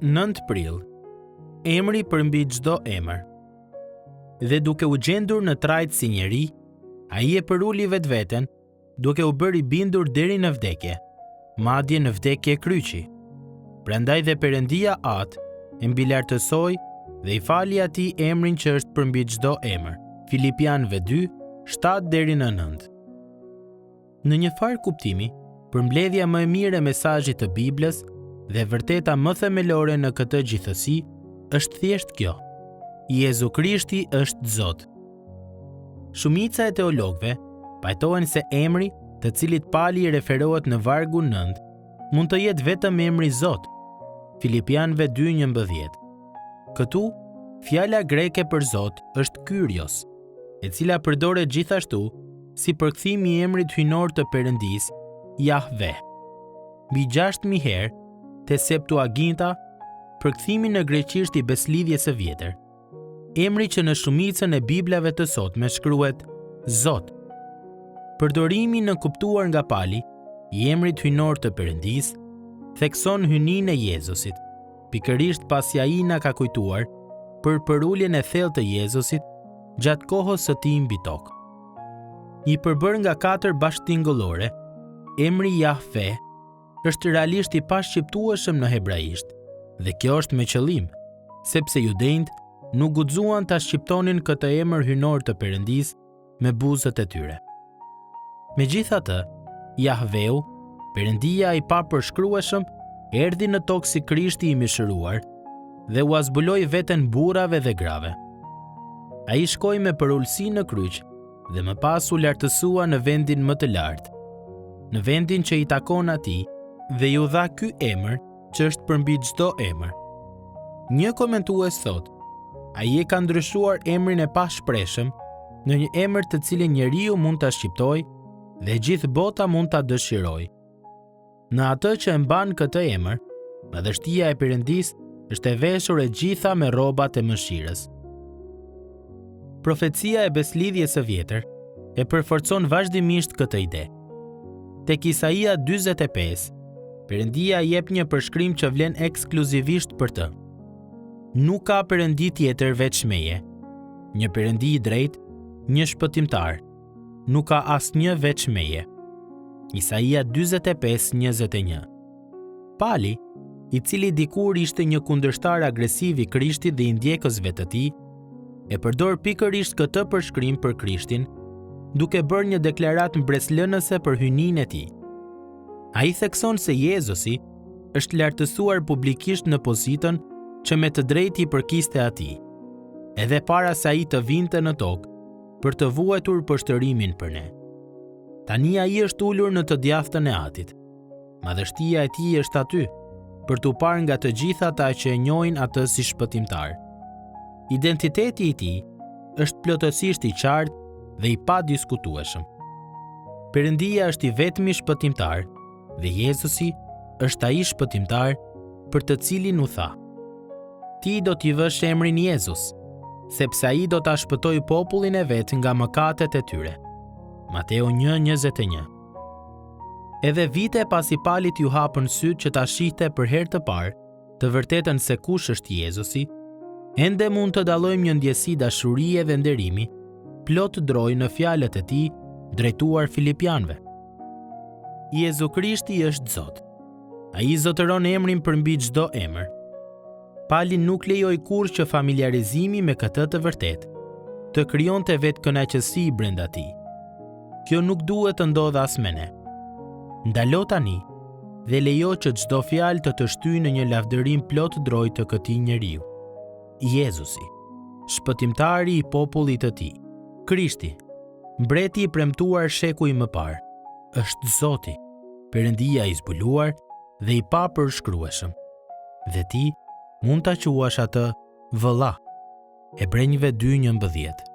9 prill, emri përmbi çdo emër. Dhe duke u gjendur në trajt si njeri, ai e përuli vetveten, duke u bërë i bindur deri në vdekje, madje në vdekje kryqi. Prandaj dhe Perëndia atë e mbilartësoi dhe i fali atij emrin që është përmbi çdo emër. Filipianëve 2, 7 deri në 9. Në një farë kuptimi, përmbledhja më e mirë e mesazhit të Biblës dhe vërteta më themelore në këtë gjithësi është thjesht kjo: Jezu Krishti është Zot. Shumica e teologëve pajtohen se emri, të cilit Pali referohet në vargu 9, mund të jetë vetëm emri Zot. Filipianëve 2:11. Këtu, fjala greke për Zot është Kyrios, e cila përdoret gjithashtu si përkthim i emrit hyjnor të Perëndisë, Jahve. Mbi 6.000 herë te Septuaginta, përkthimi në greqisht i Beslidhjes së Vjetër, emri që në shumicën e biblave të sotme shkruhet Zot. Përdorimi në kuptuar nga Pali i emrit hyjnor të Perëndisë thekson hyjninë e Jezusit, pikërisht pasi ai na ka kujtuar për përuljen e thellë të Jezusit gjatë kohës së tij mbi tokë. I përbërë nga 4 bashkëtingëllore, emri Jahve është realisht i pashqiptueshëm në hebraisht, dhe kjo është me qëllim, sepse judejt nuk guxuan ta shqiptonin këtë emër hyjnor të Perëndisë me buzët e tyre. Megjithatë, Jahveu, Perëndia i papërshkrueshëm, erdhi në tokë si Krishti i mishëruar dhe u zbuloi veten burrave dhe grave. Ai shkoi me përulësi në kryq dhe më pas u lartësua në vendin më të lartë, në vendin që i takon atij, dhe ju dha ky emër që është përmbi çdo emër. Një komentues thotë, ai e ka ndryshuar emrin e pashpreshëm në një emër të cilin njeriu mund ta shqiptojë dhe gjithë bota mund ta dëshirojë. Në atë që e mban këtë emër, madhështia e Perëndisë është e veshur e gjitha me rrobat e mëshirës. Profecia e Beslidhjes së Vjetër e përforcon vazhdimisht këtë ide. Tek Isaia 45, Perëndia jep një përshkrim që vlen ekskluzivisht për të. Nuk ka perëndi tjetër veç meje, një perëndi i drejtë, një shpëtimtar. Nuk ka asnjë veç meje. Isaia 45:21. Pali, i cili dikur ishte një kundërshtar agresiv i Krishtit dhe i ndjekësve të tij, e përdor pikërisht këtë përshkrim për Krishtin, duke bërë një deklaratë mbretëlënëse për hyjninë e tij. Ai thekson se Jezusi është lartësuar publikisht në pozitën që me të drejtë i përkiste atij, edhe para se ai të vinte në tokë për të vuajtur poshtërimin për ne. Tani ai është ulur në të djathtën e Atit. Madhështia e tij është aty, për t'u parë nga të gjithë ata që e njohin atë si shpëtimtar. Identiteti i tij është plotësisht i qartë dhe i padiskutueshëm. Perëndia është i vetmi shpëtimtar dhe Jezusi është ai shpëtimtar për të cilin u tha: Ti do t'i vësh emrin Jezus, sepse ai do ta shpëtojë popullin e vet nga mëkatet e tyre. Mateo 1:21. Edhe vite pasi Palit ju hapën sytë që ta shihte për herë të parë të vërtetën se kush është Jezusi, ende mund të dallojmë një ndjesi dashurie dhe nderimi plot droj në fjalët e tij drejtuar Filipianëve. Jezu Krishti është Zot. Ai zotëron emrin përmbi çdo emër. Pali nuk lejoi kurrë që familjarizimi me këtë të vërtetë të krijonte vetë kënaqësi brenda tij. Kjo nuk duhet të ndodhë as me ne. Ndalo tani dhe lejo që çdo fjalë të shtyjë në një lavdërim plot droj të këtij njeriu. Jezusi, shpëtimtari i popullit të tij, Krishti, mbreti i premtuar shekuj më parë, është Zoti, Perëndia i zbuluar dhe i papërshkrueshëm. Dhe ti mund ta quash atë vëlla. Hebrejve 2:11.